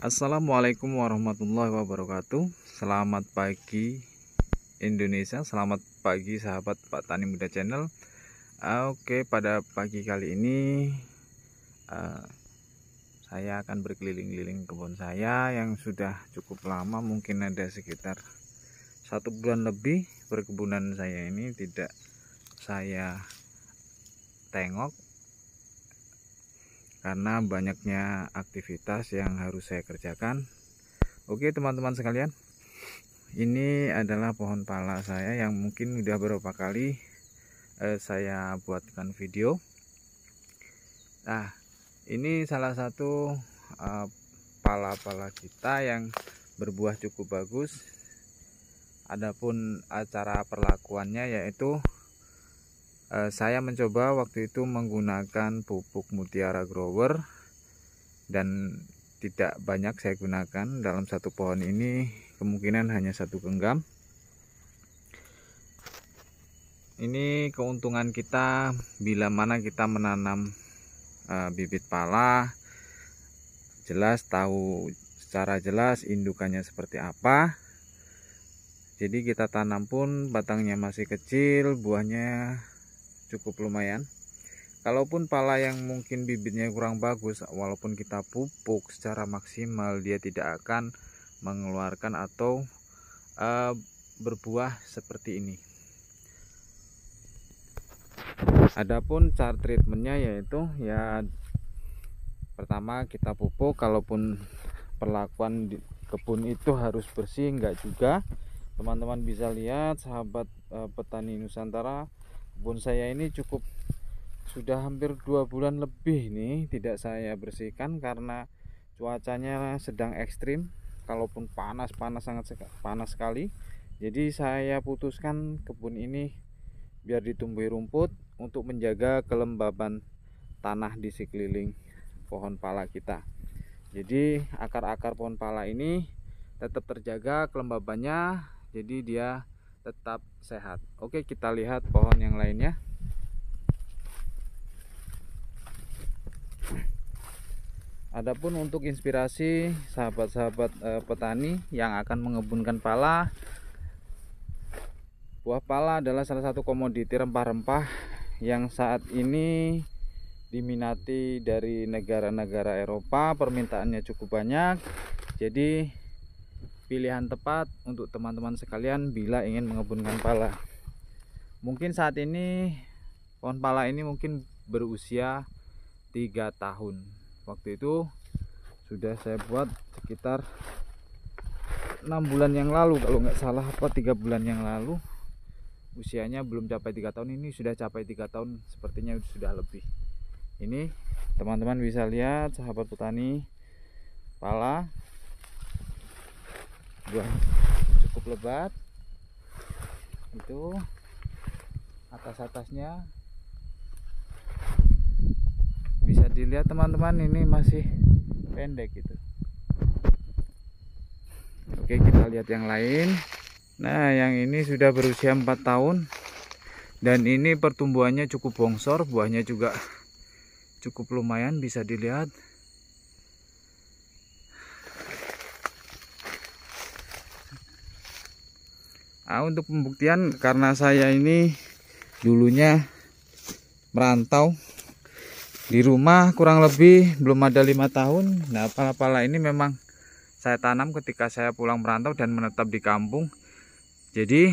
Assalamualaikum warahmatullahi wabarakatuh. Selamat pagi Indonesia, selamat pagi sahabat Pak Tani Muda Channel. Oke, pada pagi kali ini saya akan berkeliling-keliling kebun saya yang sudah cukup lama, mungkin ada sekitar 1 bulan lebih perkebunan saya ini tidak saya tengok karena banyaknya aktivitas yang harus saya kerjakan. Oke teman-teman sekalian, ini adalah pohon pala saya yang mungkin udah beberapa kali saya buatkan video. Nah, ini salah satu pala-pala kita yang berbuah cukup bagus. Adapun cara perlakuannya yaitu saya mencoba waktu itu menggunakan pupuk Mutiara Grower dan tidak banyak saya gunakan. Dalam satu pohon ini kemungkinan hanya 1 genggam. Ini keuntungan kita bila mana kita menanam bibit pala, jelas tahu secara jelas indukannya seperti apa. Jadi kita tanam pun batangnya masih kecil, buahnya cukup lumayan. Kalaupun pala yang mungkin bibitnya kurang bagus, walaupun kita pupuk secara maksimal, dia tidak akan mengeluarkan atau berbuah seperti ini. Adapun cara treatmentnya yaitu ya pertama kita pupuk. Kalaupun perlakuan di kebun itu harus bersih, enggak juga. Teman-teman bisa lihat sahabat petani Nusantara, kebun saya ini sudah hampir 2 bulan lebih nih tidak saya bersihkan karena cuacanya sedang ekstrim. Kalaupun panas sangat panas sekali. Jadi saya putuskan kebun ini biar ditumbuhi rumput untuk menjaga kelembaban tanah di sekeliling pohon pala kita. Jadi akar-akar pohon pala ini tetap terjaga kelembabannya, jadi dia tetap sehat. Oke, kita lihat pohon yang lainnya. Adapun untuk inspirasi sahabat-sahabat petani yang akan mengebunkan pala, buah pala adalah salah satu komoditi rempah-rempah yang saat ini diminati dari negara-negara Eropa. Permintaannya cukup banyak, jadi pilihan tepat untuk teman-teman sekalian bila ingin mengebunkan pala. Mungkin saat ini pohon pala ini mungkin berusia 3 tahun. Waktu itu sudah saya buat sekitar 6 bulan yang lalu kalau nggak salah, 3 bulan yang lalu. Usianya belum capai 3 tahun, ini sudah capai 3 tahun, sepertinya sudah lebih. Ini teman-teman bisa lihat sahabat petani, pala buah cukup lebat. Itu atas-atasnya bisa dilihat teman-teman, ini masih pendek gitu. Oke, kita lihat yang lain. Nah, yang ini sudah berusia 4 tahun dan ini pertumbuhannya cukup bongsor, buahnya juga cukup lumayan bisa dilihat. Nah, untuk pembuktian, karena saya ini dulunya merantau di rumah kurang lebih belum ada 5 tahun. Nah, pala-pala ini memang saya tanam ketika saya pulang merantau dan menetap di kampung. Jadi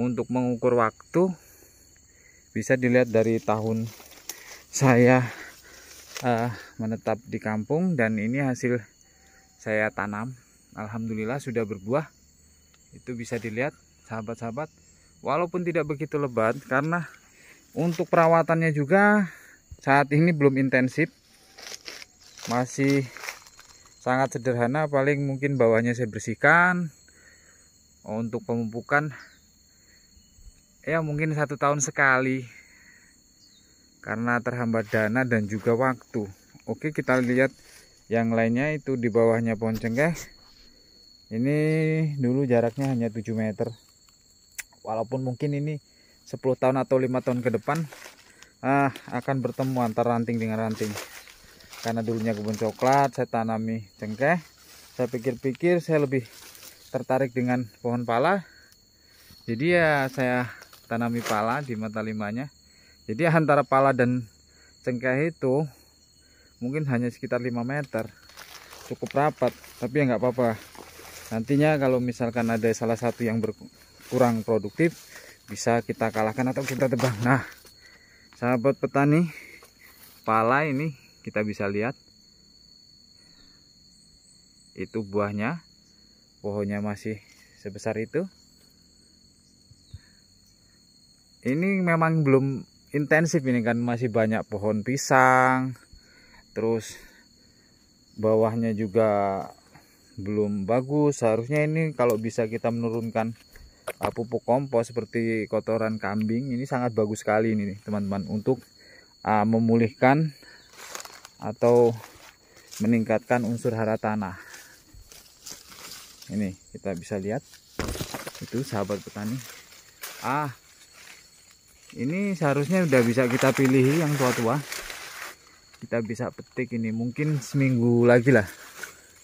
untuk mengukur waktu bisa dilihat dari tahun saya menetap di kampung dan ini hasil saya tanam. Alhamdulillah sudah berbuah. Itu bisa dilihat sahabat-sahabat, walaupun tidak begitu lebat karena untuk perawatannya juga saat ini belum intensif, masih sangat sederhana. Paling mungkin bawahnya saya bersihkan. Untuk pemupukan ya mungkin 1 tahun sekali karena terhambat dana dan juga waktu. Oke, kita lihat yang lainnya. Itu di bawahnya pohon cengkeh. Ini dulu jaraknya hanya 7 meter. Walaupun mungkin ini 10 tahun atau 5 tahun ke depan akan bertemu antara ranting dengan ranting. karena dulunya kebun coklat, saya tanami cengkeh. Saya pikir-pikir saya lebih tertarik dengan pohon pala, jadi ya saya tanami pala di mata limanya. Jadi antara pala dan cengkeh itu mungkin hanya sekitar 5 meter, cukup rapat, tapi ya nggak apa-apa. Nantinya kalau misalkan ada salah satu yang kurang produktif, bisa kita kalahkan atau kita tebang. Nah, sahabat petani, pala ini kita bisa lihat itu buahnya, pohonnya masih sebesar itu. Ini memang belum intensif ini kan, masih banyak pohon pisang, terus bawahnya juga belum bagus. Seharusnya ini kalau bisa kita menurunkan pupuk kompos seperti kotoran kambing, ini sangat bagus sekali ini teman-teman, untuk memulihkan atau meningkatkan unsur hara tanah. Ini kita bisa lihat itu sahabat petani. Ini seharusnya udah bisa kita pilih yang tua-tua, kita bisa petik ini mungkin seminggu lagi lah,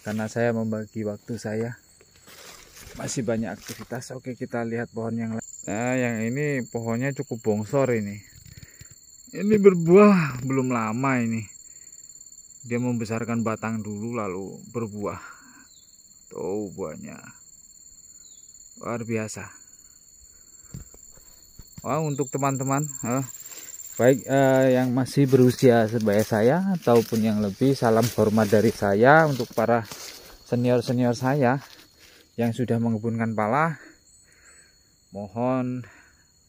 karena saya membagi waktu saya, masih banyak aktivitas. Oke, kita lihat pohon yang lain. Nah, yang ini pohonnya cukup bongsor ini berbuah belum lama. Ini dia membesarkan batang dulu lalu berbuah. Tuh buahnya luar biasa. Wah, untuk teman-teman baik yang masih berusia sebaya saya ataupun yang lebih, salam hormat dari saya untuk para senior-senior saya yang sudah mengkebunkan pala. Mohon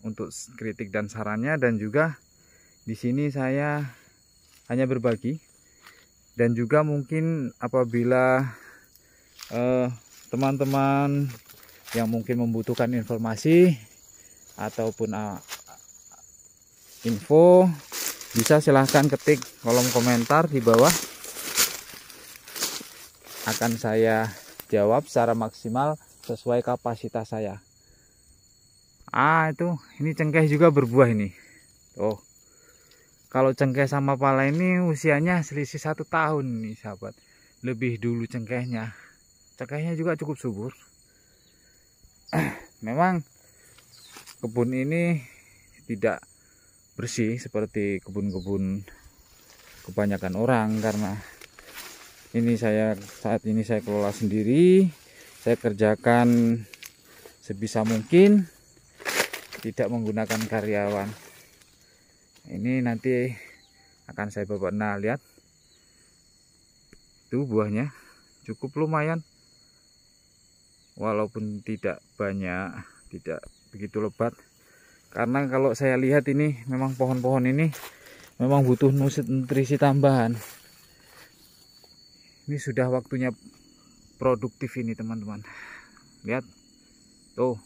untuk kritik dan sarannya, dan juga di sini saya hanya berbagi, dan juga mungkin apabila teman-teman yang mungkin membutuhkan informasi ataupun info, bisa silahkan ketik kolom komentar di bawah, akan saya jawab secara maksimal sesuai kapasitas saya. Itu ini cengkeh juga berbuah ini. Oh, kalau cengkeh sama pala ini usianya selisih 1 tahun nih sahabat, lebih dulu cengkehnya. Cengkehnya juga cukup subur. Memang kebun ini tidak bersih seperti kebun-kebun kebanyakan orang, karena ini saat ini saya kelola sendiri. Saya kerjakan sebisa mungkin, tidak menggunakan karyawan. Ini nanti akan saya bawa. Nah, lihat itu buahnya cukup lumayan, walaupun tidak banyak, tidak begitu lebat. Karena kalau saya lihat ini memang pohon-pohon ini memang butuh nutrisi tambahan. Ini sudah waktunya produktif ini teman-teman. Lihat tuh,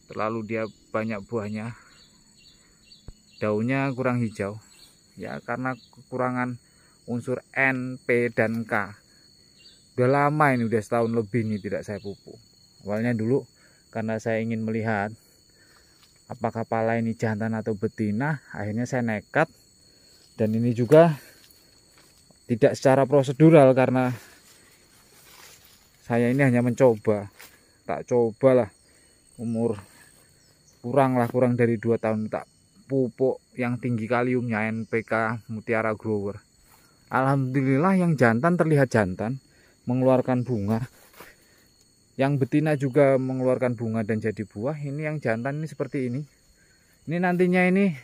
terlalu dia banyak buahnya. Daunnya kurang hijau ya, karena kekurangan unsur N, P, dan K. Udah lama ini, udah setahun lebih nih tidak saya pupuk. Awalnya dulu karena saya ingin melihat apakah pala ini jantan atau betina, akhirnya saya nekat. Dan ini juga tidak secara prosedural, karena saya ini hanya mencoba. Tak cobalah umur kurang dari 2 tahun, tak pupuk yang tinggi kaliumnya NPK Mutiara Grower. Alhamdulillah yang jantan terlihat jantan, mengeluarkan bunga. Yang betina juga mengeluarkan bunga dan jadi buah. Ini yang jantan ini seperti ini. Ini nantinya ini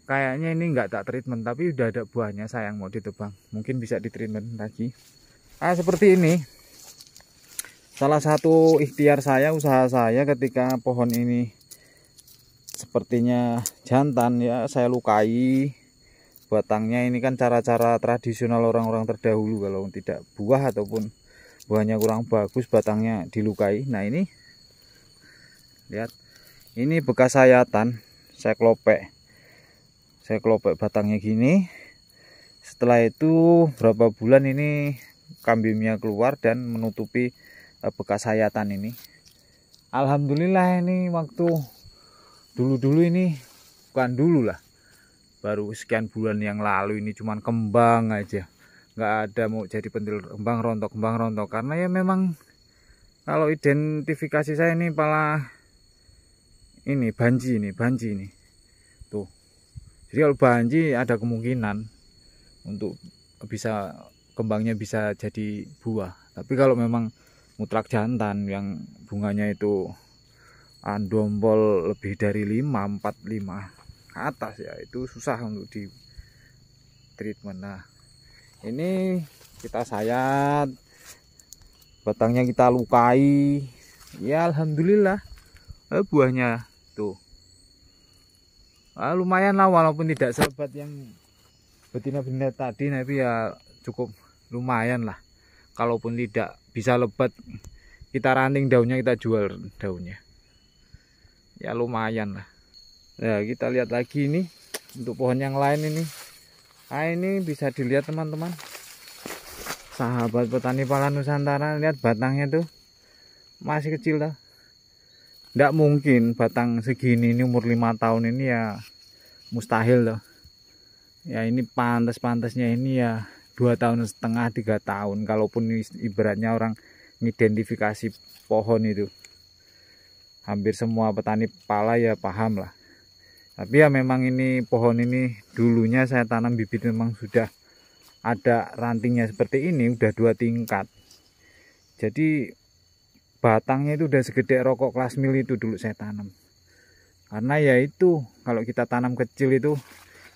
kayaknya ini enggak tak treatment, tapi udah ada buahnya, sayang mau ditebang. Mungkin bisa ditreatment lagi. Seperti ini. Salah satu ikhtiar saya, usaha saya ketika pohon ini sepertinya jantan ya, saya lukai batangnya. Ini kan cara-cara tradisional orang-orang terdahulu, kalau tidak buah ataupun buahnya kurang bagus, batangnya dilukai. Nah ini lihat, ini bekas sayatan, saya klopek batangnya gini. Setelah itu berapa bulan ini kambiumnya keluar dan menutupi bekas sayatan ini. Alhamdulillah ini waktu dulu ini, bukan dulu lah, baru sekian bulan yang lalu ini cuman kembang aja, nggak ada mau jadi pentil kembang rontok, karena ya memang kalau identifikasi saya ini pala ini banji ini tuh. Jadi kalau banji ada kemungkinan untuk bisa kembangnya bisa jadi buah, tapi kalau memang mutlak jantan yang bunganya itu dompol lebih dari 5, 4, 5 ke atas ya itu susah untuk di treatment. Nah ini kita sayat, batangnya kita lukai, ya alhamdulillah buahnya tuh lumayan lah, walaupun tidak selebat yang betina-betina tadi, tapi ya cukup lumayan lah. Kalaupun tidak bisa lebat, kita ranting daunnya, kita jual daunnya, ya lumayan lah. Nah kita lihat lagi ini untuk pohon yang lain ini. Nah ini bisa dilihat teman-teman, sahabat petani pala Nusantara, lihat batangnya tuh masih kecil dah. Nggak mungkin batang segini ini umur 5 tahun ini, ya mustahil loh. Ya ini pantas-pantasnya ini ya 2,5 tahun 3 tahun. Kalaupun ibaratnya orang mengidentifikasi pohon itu, hampir semua petani pala ya paham lah. Tapi ya memang ini pohon ini dulunya saya tanam bibit memang sudah ada rantingnya seperti ini, udah 2 tingkat. Jadi batangnya itu udah segede rokok kelas mil itu dulu saya tanam. Karena ya itu kalau kita tanam kecil itu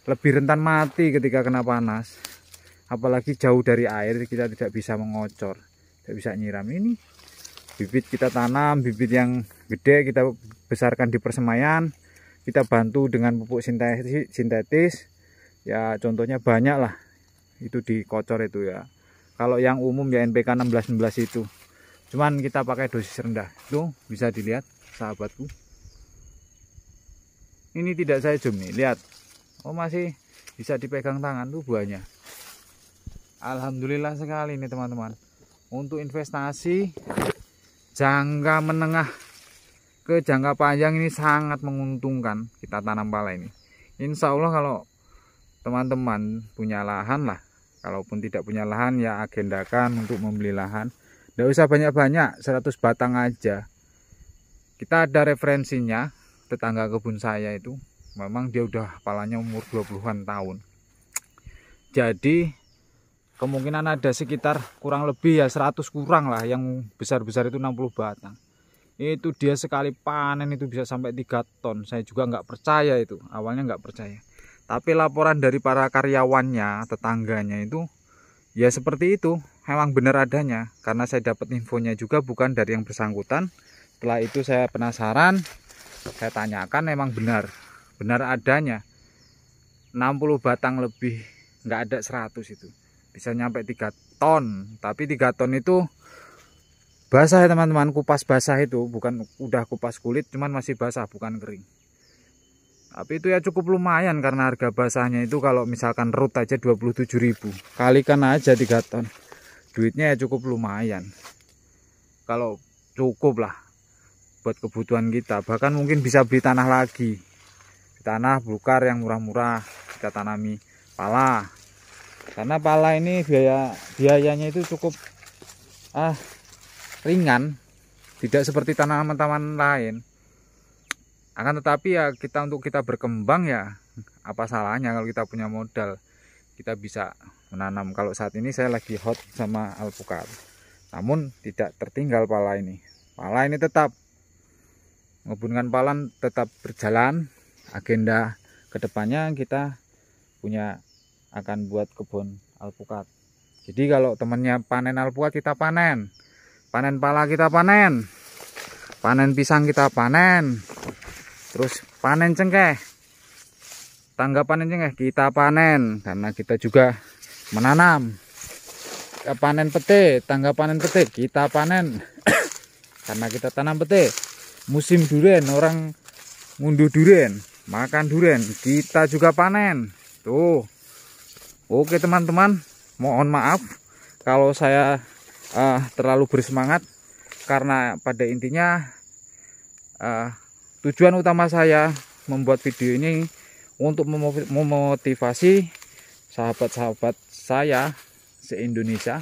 lebih rentan mati ketika kena panas. Apalagi jauh dari air, kita tidak bisa mengocor, tidak bisa nyiram. Ini bibit kita tanam, bibit yang gede kita besarkan di persemaian, kita bantu dengan pupuk sintetis. Ya contohnya banyak lah itu dikocor itu ya. Kalau yang umum ya NPK 16-16 itu. Cuman kita pakai dosis rendah. Tuh bisa dilihat sahabatku. Ini tidak saya zoom nih, lihat. Oh masih bisa dipegang tangan tuh buahnya. Alhamdulillah sekali nih teman-teman. Untuk investasi jangka menengah ke jangka panjang ini sangat menguntungkan kita tanam pala ini. Insya Allah kalau teman-teman punya lahan lah. Kalaupun tidak punya lahan ya agendakan untuk membeli lahan. Nggak usah banyak-banyak, 100 batang aja. Kita ada referensinya, tetangga kebun saya itu memang dia udah palanya umur 20-an tahun. Jadi kemungkinan ada sekitar kurang lebih ya 100 kurang lah, yang besar-besar itu 60 batang. Itu dia sekali panen itu bisa sampai 3 ton. Saya juga nggak percaya itu, awalnya nggak percaya. Tapi laporan dari para karyawannya, tetangganya itu ya seperti itu, memang benar adanya. Karena saya dapat infonya juga bukan dari yang bersangkutan. Setelah itu saya penasaran, saya tanyakan, memang benar adanya. 60 batang lebih, nggak ada 100 itu. Bisa nyampe 3 ton. Tapi 3 ton itu basah ya teman-teman, kupas basah itu, bukan udah kupas kulit, cuman masih basah, bukan kering. Tapi itu ya cukup lumayan karena harga basahnya itu kalau misalkan root aja 27.000. Kalikan aja 3 ton. Duitnya ya cukup lumayan. Kalau cukup lah buat kebutuhan kita. Bahkan mungkin bisa beli tanah lagi. Tanah bukar yang murah-murah kita tanami pala. Karena pala ini biayanya itu cukup ringan. Tidak seperti tanaman-tanaman lain. Akan tetapi ya untuk kita berkembang ya apa salahnya kalau kita punya modal, kita bisa menanam. Kalau saat ini saya lagi hot sama alpukat, namun tidak tertinggal pala ini. Pala ini tetap menghubungkan pala tetap berjalan. Agenda kedepannya kita punya akan buat kebun alpukat. Jadi kalau temannya panen alpukat, kita panen pala, kita panen pisang, kita panen. Terus panen cengkeh, tangga panen cengkeh kita panen, karena kita juga menanam. Kita panen pete, tangga panen pete kita panen karena kita tanam pete. Musim durian, orang ngunduh durian, makan durian, kita juga panen. Tuh. Oke teman-teman, mohon maaf kalau saya terlalu bersemangat, karena pada intinya tujuan utama saya membuat video ini untuk memotivasi sahabat-sahabat saya se-Indonesia.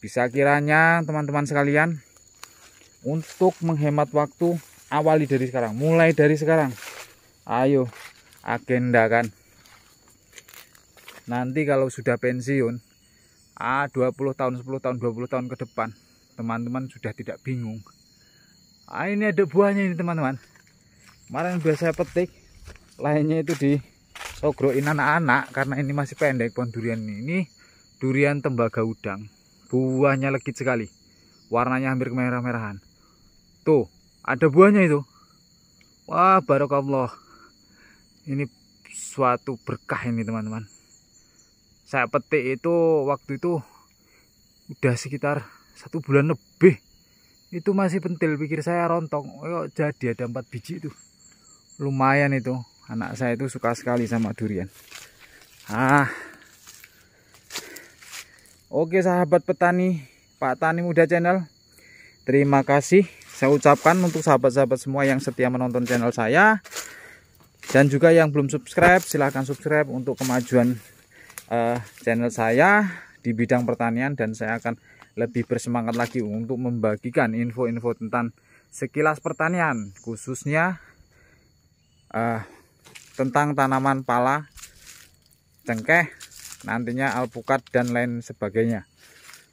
Bisa kiranya teman-teman sekalian untuk menghemat waktu, awali dari sekarang, mulai dari sekarang. Ayo agendakan. Nanti kalau sudah pensiun 20 tahun, 10 tahun, 20 tahun ke depan, teman-teman sudah tidak bingung. Ini ada buahnya ini teman-teman. Kemarin biasa saya petik, lainnya itu disogroin anak-anak karena ini masih pendek pohon durian ini. Ini durian tembaga udang. Buahnya legit sekali. Warnanya hampir kemerah-merahan. Tuh, ada buahnya itu. Wah, barokallah. Ini suatu berkah ini teman-teman. Saya petik itu waktu itu udah sekitar 1 bulan lebih. Itu masih pentil, pikir saya rontok. Oh, jadi ada 4 biji itu. Lumayan itu. Anak saya itu suka sekali sama durian. Oke sahabat petani, Pak Tani Muda Channel, terima kasih saya ucapkan untuk sahabat-sahabat semua yang setia menonton channel saya. Dan juga yang belum subscribe, silahkan subscribe untuk kemajuan channel saya di bidang pertanian. Dan saya akan lebih bersemangat lagi untuk membagikan info-info tentang sekilas pertanian, khususnya tentang tanaman pala, cengkeh, nantinya alpukat dan lain sebagainya.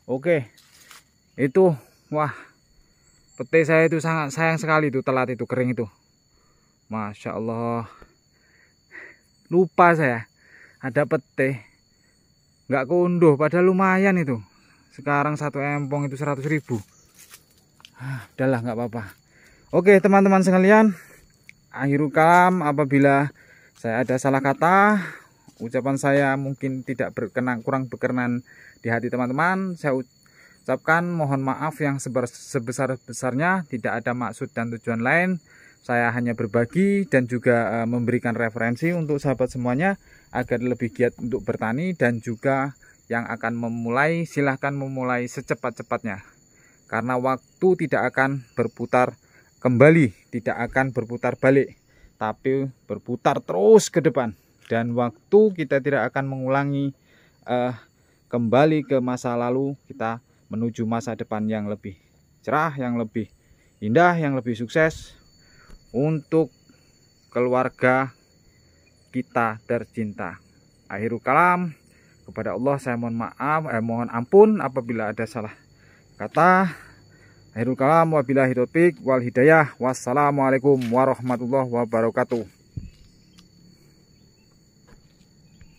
Oke, itu wah, pete saya itu sangat sayang sekali itu, telat itu, kering itu. Masya Allah, lupa saya ada pete, nggak keunduh, padahal lumayan itu. Sekarang 1 empong itu 100.000. Udahlah, nggak apa-apa. Oke teman-teman sekalian, akhirul kalam, apabila saya ada salah kata, ucapan saya mungkin tidak berkenan, kurang berkenan di hati teman-teman, saya ucapkan mohon maaf yang sebesar-besarnya. Tidak ada maksud dan tujuan lain. Saya hanya berbagi dan juga memberikan referensi untuk sahabat semuanya agar lebih giat untuk bertani. Dan juga yang akan memulai, silahkan memulai secepat-cepatnya, karena waktu tidak akan berputar kembali, tidak akan berputar balik, tapi berputar terus ke depan. Dan waktu kita tidak akan mengulangi kembali ke masa lalu, kita menuju masa depan yang lebih cerah, yang lebih indah, yang lebih sukses untuk keluarga kita tercinta. Akhirul kalam, kepada Allah saya mohon maaf, mohon ampun apabila ada salah kata. Akhirul kalam, wabillahi taufiq wal hidayah. Wassalamualaikum warahmatullahi wabarakatuh.